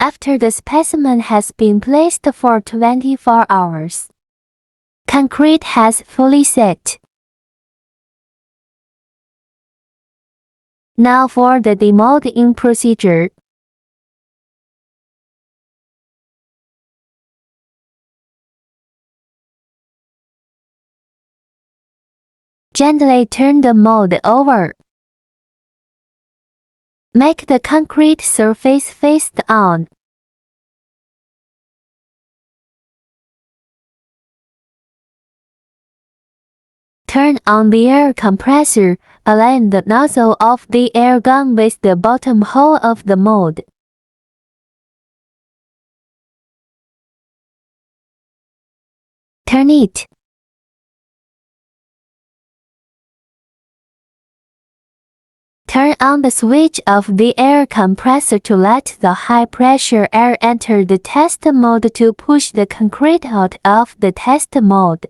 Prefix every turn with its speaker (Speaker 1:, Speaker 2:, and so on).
Speaker 1: After the specimen has been placed for 24 hours, concrete has fully set. Now for the demolding procedure. Gently turn the mold over. Make the concrete surface face down. Turn on the air compressor. Align the nozzle of the air gun with the bottom hole of the mold. Turn it. Turn on the switch of the air compressor to let the high-pressure air enter the test mold to push the concrete out of the test mold.